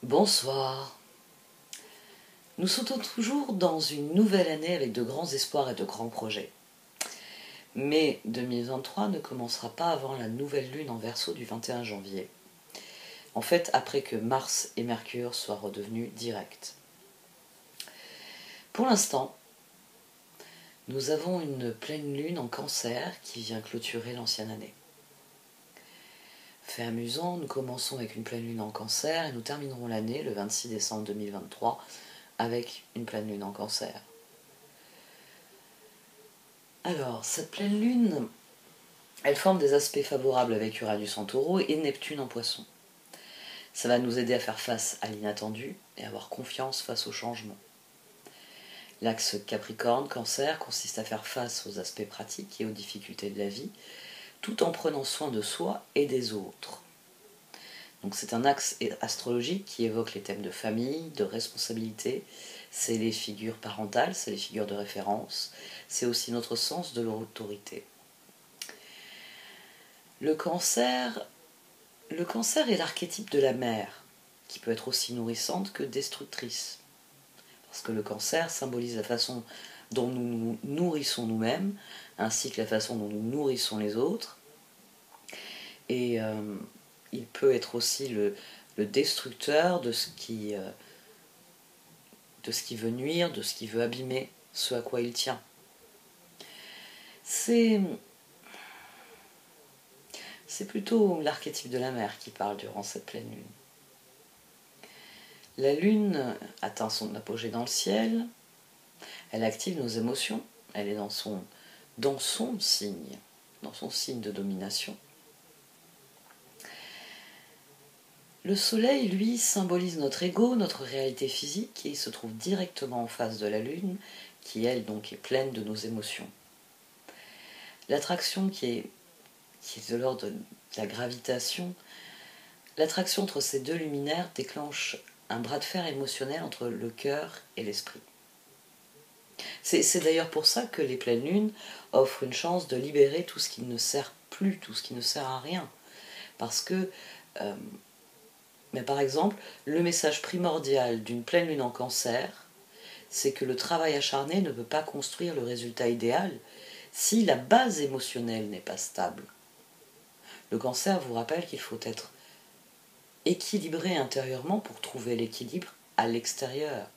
Bonsoir. Nous sautons toujours dans une nouvelle année avec de grands espoirs et de grands projets. Mais 2023 ne commencera pas avant la nouvelle lune en Verseau du 21 janvier. En fait, après que Mars et Mercure soient redevenus directs. Pour l'instant, nous avons une pleine lune en Cancer qui vient clôturer l'ancienne année. Fait amusant, nous commençons avec une pleine lune en Cancer et nous terminerons l'année le 26 décembre 2023 avec une pleine lune en Cancer. Alors, cette pleine lune, elle forme des aspects favorables avec Uranus en Taureau et Neptune en Poisson. Ça va nous aider à faire face à l'inattendu et à avoir confiance face au changement. L'axe Capricorne-Cancer consiste à faire face aux aspects pratiques et aux difficultés de la vie, tout en prenant soin de soi et des autres. Donc c'est un axe astrologique qui évoque les thèmes de famille, de responsabilité, c'est les figures parentales, c'est les figures de référence, c'est aussi notre sens de l'autorité. Le cancer est l'archétype de la mère, qui peut être aussi nourrissante que destructrice. Parce que le cancer symbolise la façon dont nous nous nourrissons nous-mêmes, ainsi que la façon dont nous nourrissons les autres. Et il peut être aussi le destructeur de ce qui veut nuire, de ce qui veut abîmer ce à quoi il tient. C'est plutôt l'archétype de la mère qui parle durant cette pleine lune. La lune atteint son apogée dans le ciel, elle active nos émotions, elle est dans son signe de domination. Le soleil, lui, symbolise notre ego, notre réalité physique, et il se trouve directement en face de la lune, qui elle donc est pleine de nos émotions. L'attraction qui est de l'ordre de la gravitation, l'attraction entre ces deux luminaires déclenche un bras de fer émotionnel entre le cœur et l'esprit. C'est d'ailleurs pour ça que les pleines lunes offrent une chance de libérer tout ce qui ne sert plus, tout ce qui ne sert à rien. Parce que, mais par exemple, le message primordial d'une pleine lune en Cancer, c'est que le travail acharné ne peut pas construire le résultat idéal si la base émotionnelle n'est pas stable. Le Cancer vous rappelle qu'il faut être équilibré intérieurement pour trouver l'équilibre à l'extérieur.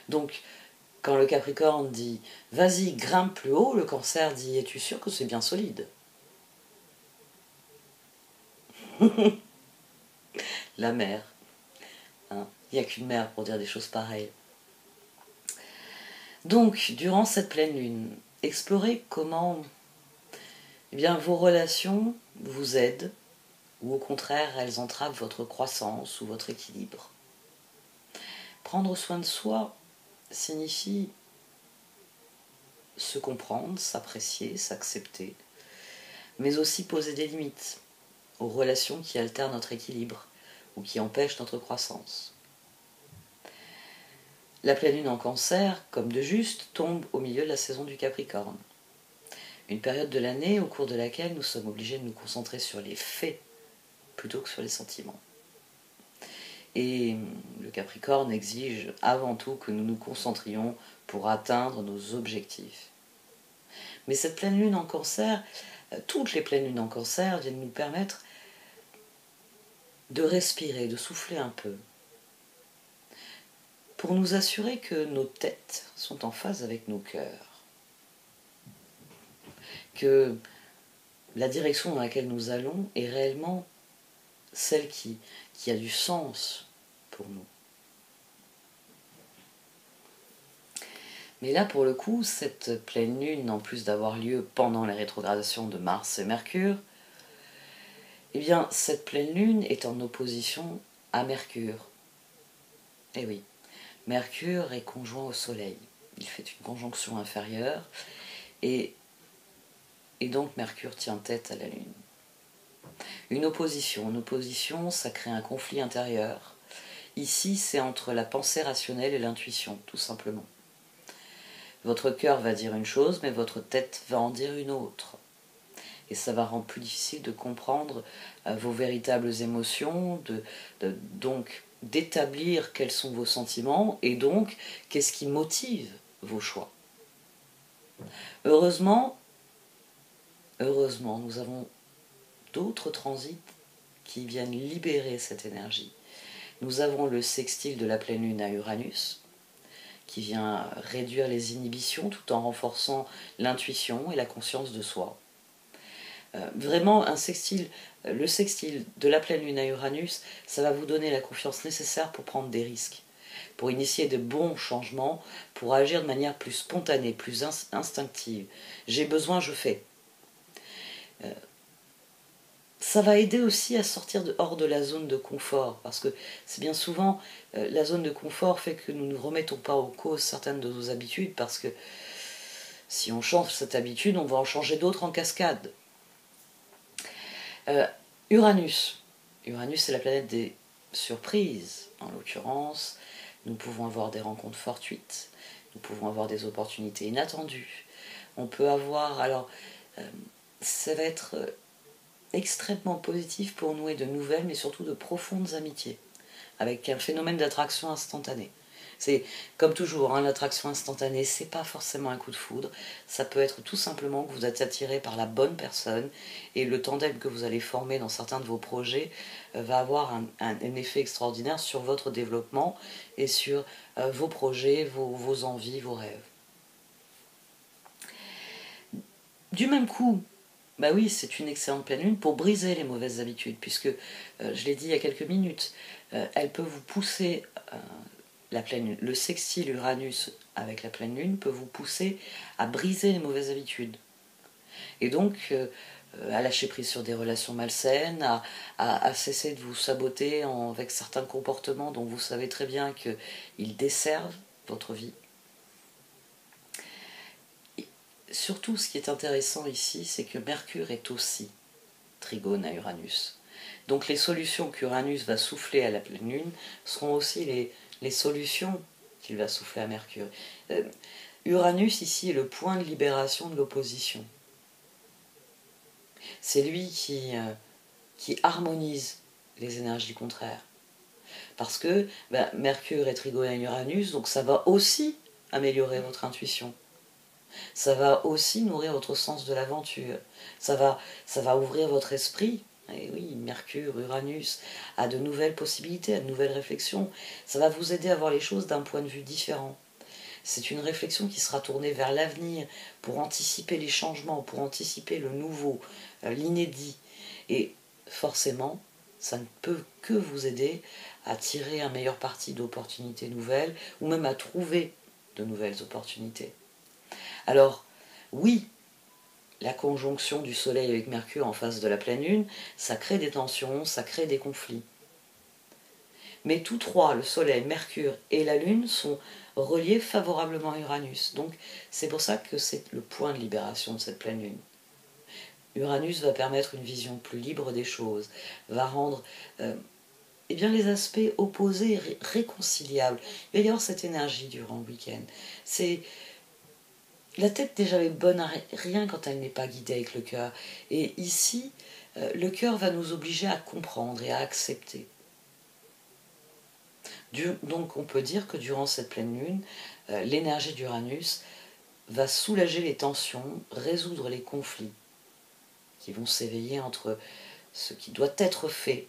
Donc, quand le Capricorne dit « vas-y, grimpe plus haut », le Cancer dit « es-tu sûr que c'est bien solide ?» La mère. Hein, il n'y a qu'une mère pour dire des choses pareilles. Donc, durant cette pleine lune, explorez comment vos relations vous aident ou au contraire elles entravent votre croissance ou votre équilibre. Prendre soin de soi signifie se comprendre, s'apprécier, s'accepter, mais aussi poser des limites aux relations qui altèrent notre équilibre ou qui empêchent notre croissance. La pleine lune en Cancer, comme de juste, tombe au milieu de la saison du Capricorne. Une période de l'année au cours de laquelle nous sommes obligés de nous concentrer sur les faits plutôt que sur les sentiments. Et le Capricorne exige avant tout que nous nous concentrions pour atteindre nos objectifs. Mais cette pleine lune en Cancer, toutes les pleines lunes en Cancer viennent nous permettre de respirer, de souffler un peu, pour nous assurer que nos têtes sont en phase avec nos cœurs, que la direction dans laquelle nous allons est réellement celle qui a du sens pour nous. Mais là, pour le coup, cette pleine lune, en plus d'avoir lieu pendant les rétrogradations de Mars et Mercure, eh bien, cette pleine lune est en opposition à Mercure. Eh oui, Mercure est conjoint au Soleil. Il fait une conjonction inférieure et donc Mercure tient tête à la Lune. Une opposition, ça crée un conflit intérieur. Ici, c'est entre la pensée rationnelle et l'intuition, tout simplement. Votre cœur va dire une chose, mais votre tête va en dire une autre. et ça va rendre plus difficile de comprendre vos véritables émotions, donc d'établir quels sont vos sentiments et donc qu'est-ce qui motive vos choix. Heureusement, nous avons d'autres transits qui viennent libérer cette énergie. Nous avons le sextile de la pleine lune à Uranus, qui vient réduire les inhibitions tout en renforçant l'intuition et la conscience de soi. Vraiment, le sextile de la pleine lune à Uranus, ça va vous donner la confiance nécessaire pour prendre des risques, pour initier de bons changements, pour agir de manière plus spontanée, plus instinctive. J'ai besoin, je fais. Ça va aider aussi à sortir hors de la zone de confort, parce que c'est bien souvent la zone de confort fait que nous ne remettons pas en cause certaines de nos habitudes, parce que si on change cette habitude, on va en changer d'autres en cascade. Uranus, c'est la planète des surprises, en l'occurrence. Nous pouvons avoir des rencontres fortuites, nous pouvons avoir des opportunités inattendues. On peut avoir, ça va être extrêmement positif pour nouer de nouvelles, mais surtout de profondes amitiés, avec un phénomène d'attraction instantanée. C'est comme toujours, hein, l'attraction instantanée, c'est pas forcément un coup de foudre, ça peut être tout simplement que vous êtes attiré par la bonne personne, et le tandem que vous allez former dans certains de vos projets va avoir un effet extraordinaire sur votre développement et sur vos projets, vos envies, vos rêves. Du même coup, bah oui, c'est une excellente pleine lune pour briser les mauvaises habitudes, puisque, je l'ai dit il y a quelques minutes, elle peut vous pousser, la pleine lune, le sextile Uranus avec la pleine lune peut vous pousser à briser les mauvaises habitudes. Et donc, à lâcher prise sur des relations malsaines, à cesser de vous saboter avec certains comportements dont vous savez très bien qu'ils desservent votre vie. Surtout, ce qui est intéressant ici, c'est que Mercure est aussi trigone à Uranus. Donc les solutions qu'Uranus va souffler à la pleine lune seront aussi les solutions qu'il va souffler à Mercure. Uranus, ici, est le point de libération de l'opposition. C'est lui qui harmonise les énergies contraires. Parce que Mercure est trigone à Uranus, donc ça va aussi améliorer votre intuition. Ça va aussi nourrir votre sens de l'aventure. Ça va ouvrir votre esprit. Et oui, Mercure, Uranus, a de nouvelles possibilités, a de nouvelles réflexions. Ça va vous aider à voir les choses d'un point de vue différent. C'est une réflexion qui sera tournée vers l'avenir, pour anticiper les changements, pour anticiper le nouveau, l'inédit. Et forcément, ça ne peut que vous aider à tirer un meilleur parti d'opportunités nouvelles, ou même à trouver de nouvelles opportunités. Alors, oui, la conjonction du Soleil avec Mercure en face de la pleine Lune, ça crée des tensions, ça crée des conflits. Mais tous trois, le Soleil, Mercure et la Lune, sont reliés favorablement à Uranus. Donc, c'est pour ça que c'est le point de libération de cette pleine Lune. Uranus va permettre une vision plus libre des choses, va rendre les aspects opposés réconciliables. Il va y avoir cette énergie durant le week-end. La tête déjà est bonne à rien quand elle n'est pas guidée avec le cœur. Et ici, le cœur va nous obliger à comprendre et à accepter. Donc on peut dire que durant cette pleine lune, l'énergie d'Uranus va soulager les tensions, résoudre les conflits qui vont s'éveiller entre ce qui doit être fait,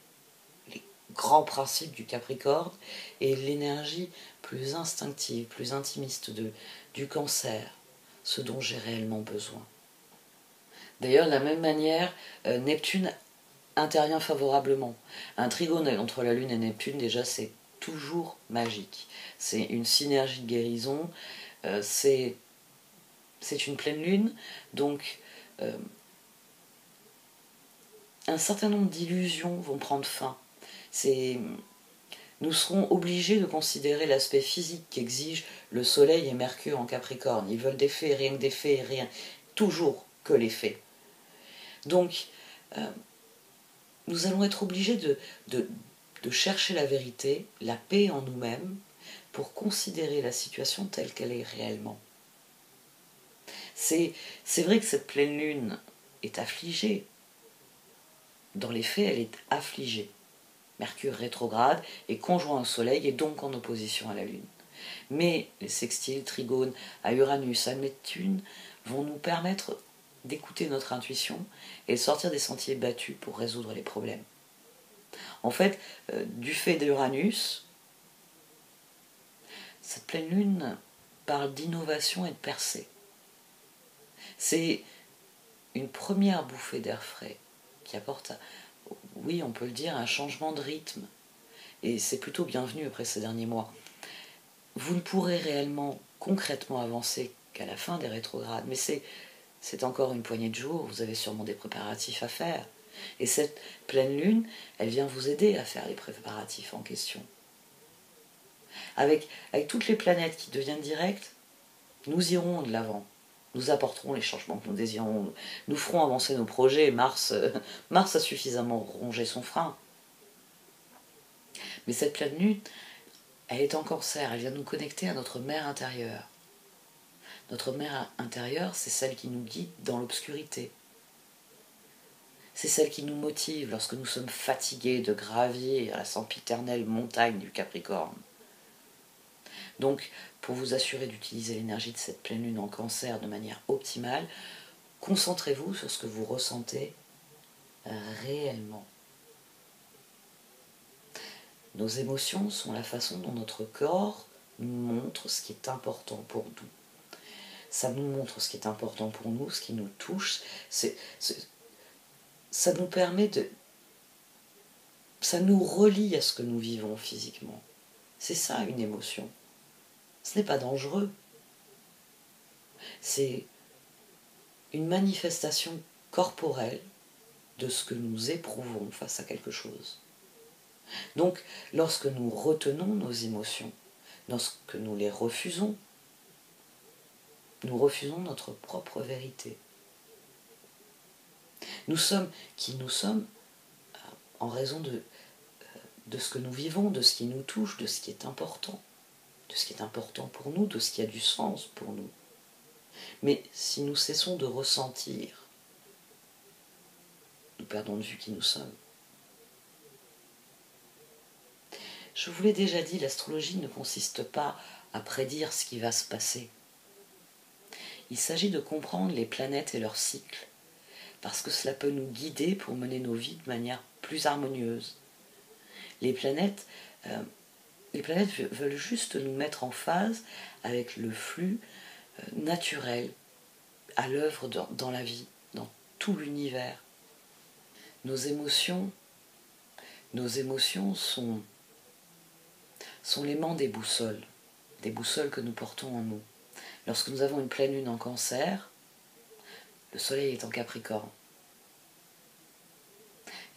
les grands principes du Capricorne, et l'énergie plus instinctive, plus intimiste du Cancer, ce dont j'ai réellement besoin. D'ailleurs, de la même manière, Neptune intervient favorablement. Un trigone entre la Lune et Neptune, déjà, c'est toujours magique. C'est une synergie de guérison, c'est une pleine Lune, donc un certain nombre d'illusions vont prendre fin. Nous serons obligés de considérer l'aspect physique qu'exige le Soleil et Mercure en Capricorne. Ils veulent des faits, rien que des faits, rien, toujours que les faits. Donc, nous allons être obligés de chercher la vérité, la paix en nous-mêmes, pour considérer la situation telle qu'elle est réellement. C'est vrai que cette pleine lune est affligée. Dans les faits, elle est affligée. Mercure rétrograde est conjoint au Soleil et donc en opposition à la Lune. Mais les sextiles, trigones à Uranus, à Neptune vont nous permettre d'écouter notre intuition et de sortir des sentiers battus pour résoudre les problèmes. En fait, du fait d'Uranus, cette pleine lune parle d'innovation et de percée. C'est une première bouffée d'air frais qui apporte, oui, on peut le dire, un changement de rythme. Et c'est plutôt bienvenu après ces derniers mois. Vous ne pourrez réellement, concrètement avancer qu'à la fin des rétrogrades, mais c'est encore une poignée de jours, vous avez sûrement des préparatifs à faire. Et cette pleine lune, elle vient vous aider à faire les préparatifs en question. Avec toutes les planètes qui deviennent directes, nous irons de l'avant. Nous apporterons les changements que nous désirons. Nous ferons avancer nos projets. Mars a suffisamment rongé son frein. Mais cette pleine lune, elle est en Cancer. Elle vient nous connecter à notre mère intérieure. Notre mère intérieure, c'est celle qui nous guide dans l'obscurité. C'est celle qui nous motive lorsque nous sommes fatigués de gravir la sempiternelle montagne du Capricorne. Donc, pour vous assurer d'utiliser l'énergie de cette pleine lune en Cancer de manière optimale, concentrez-vous sur ce que vous ressentez réellement. Nos émotions sont la façon dont notre corps nous montre ce qui est important pour nous. Ça nous montre ce qui est important pour nous, ce qui nous touche. Ça nous permet de... Ça nous relie à ce que nous vivons physiquement. C'est ça une émotion. Ce n'est pas dangereux. C'est une manifestation corporelle de ce que nous éprouvons face à quelque chose. Donc, lorsque nous retenons nos émotions, lorsque nous les refusons, nous refusons notre propre vérité. Nous sommes qui nous sommes en raison de ce que nous vivons, de ce qui nous touche, de ce qui est important pour nous, de ce qui a du sens pour nous. Mais si nous cessons de ressentir, nous perdons de vue qui nous sommes. Je vous l'ai déjà dit, l'astrologie ne consiste pas à prédire ce qui va se passer. Il s'agit de comprendre les planètes et leurs cycles, parce que cela peut nous guider pour mener nos vies de manière plus harmonieuse. Les planètes veulent juste nous mettre en phase avec le flux naturel à l'œuvre dans la vie, dans tout l'univers. Nos émotions sont l'aimant des boussoles que nous portons en nous. Lorsque nous avons une pleine lune en Cancer, le soleil est en Capricorne.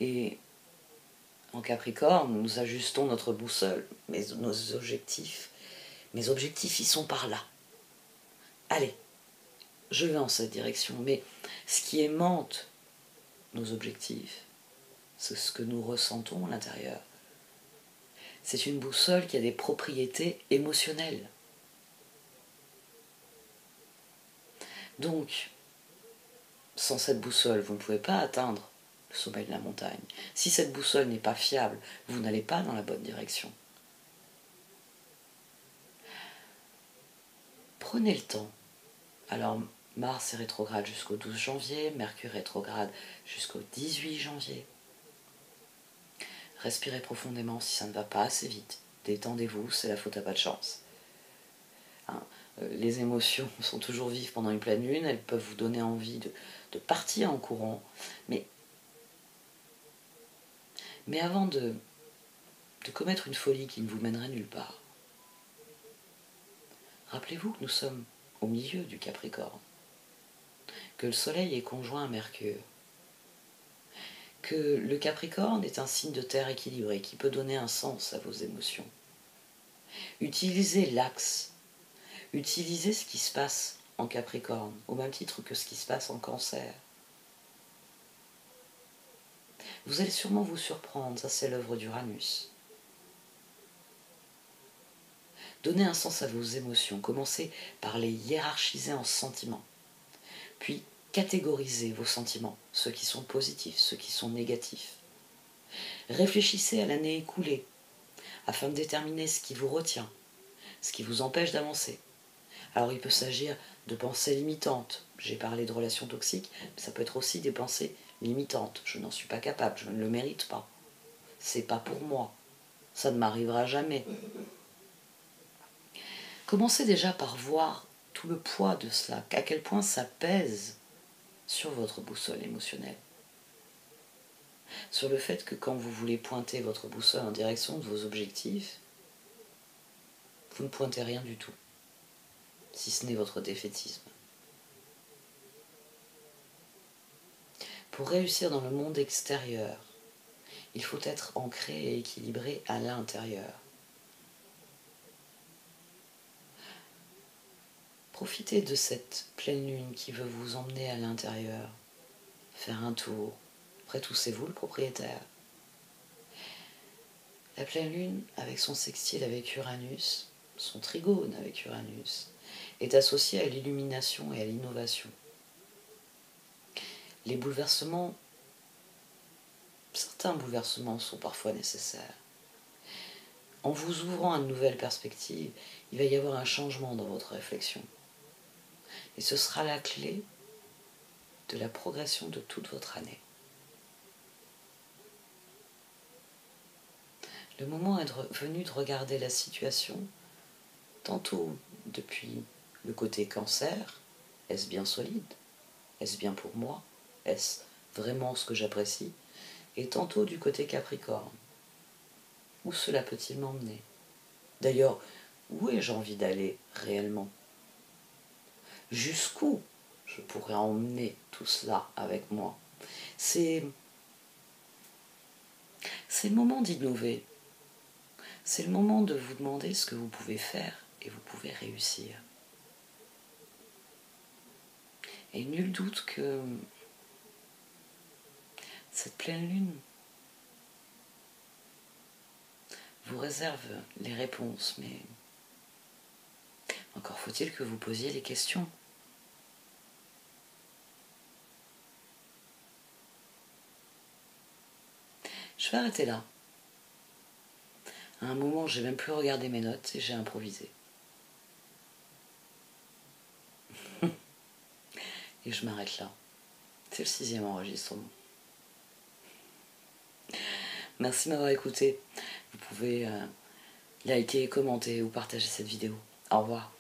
Et en Capricorne, nous ajustons notre boussole, mes objectifs, ils sont par là. Allez, je vais en cette direction. Mais ce qui aimante nos objectifs, c'est ce que nous ressentons à l'intérieur. C'est une boussole qui a des propriétés émotionnelles. Donc, sans cette boussole, vous ne pouvez pas atteindre le sommet de la montagne. Si cette boussole n'est pas fiable, vous n'allez pas dans la bonne direction. Prenez le temps. Alors, Mars est rétrograde jusqu'au 12 janvier, Mercure rétrograde jusqu'au 18 janvier. Respirez profondément si ça ne va pas assez vite. Détendez-vous, c'est la faute à pas de chance. Les émotions sont toujours vives pendant une pleine lune, elles peuvent vous donner envie de partir en courant. Mais avant de commettre une folie qui ne vous mènerait nulle part, rappelez-vous que nous sommes au milieu du Capricorne, que le Soleil est conjoint à Mercure, que le Capricorne est un signe de terre équilibré qui peut donner un sens à vos émotions. Utilisez l'axe, utilisez ce qui se passe en Capricorne, au même titre que ce qui se passe en Cancer. Vous allez sûrement vous surprendre, ça c'est l'œuvre d'Uranus. Donnez un sens à vos émotions, commencez par les hiérarchiser en sentiments. Puis, Catégorisez vos sentiments, ceux qui sont positifs, ceux qui sont négatifs. Réfléchissez à l'année écoulée, afin de déterminer ce qui vous retient, ce qui vous empêche d'avancer. Alors il peut s'agir de pensées limitantes. J'ai parlé de relations toxiques, mais ça peut être aussi des pensées limitantes. Je n'en suis pas capable, je ne le mérite pas. C'est pas pour moi. Ça ne m'arrivera jamais. Commencez déjà par voir tout le poids de cela, à quel point ça pèse sur votre boussole émotionnelle. Sur le fait que quand vous voulez pointer votre boussole en direction de vos objectifs, vous ne pointez rien du tout, si ce n'est votre défaitisme. Pour réussir dans le monde extérieur, il faut être ancré et équilibré à l'intérieur. Profitez de cette pleine lune qui veut vous emmener à l'intérieur, faire un tour. Après tout, c'est vous le propriétaire. La pleine lune, avec son sextile avec Uranus, son trigone avec Uranus, est associée à l'illumination et à l'innovation. Les bouleversements, certains bouleversements sont parfois nécessaires. En vous ouvrant à de nouvelles perspectives, il va y avoir un changement dans votre réflexion. Et ce sera la clé de la progression de toute votre année. Le moment est venu de regarder la situation, tantôt depuis le côté cancer, est-ce bien solide? Est-ce bien pour moi? Est-ce vraiment ce que j'apprécie? Et tantôt du côté capricorne, où cela peut-il m'emmener? D'ailleurs, où ai-je envie d'aller réellement? Jusqu'où je pourrais emmener tout cela avec moi? C'est le moment d'innover. C'est le moment de vous demander ce que vous pouvez faire et vous pouvez réussir. Et nul doute que cette pleine lune vous réserve les réponses, mais encore faut-il que vous posiez les questions. Je vais arrêter là. À un moment, j'ai même plus regardé mes notes et j'ai improvisé. Et je m'arrête là. C'est le 6e enregistrement. Merci de m'avoir écouté. Vous pouvez liker, commenter ou partager cette vidéo. Au revoir.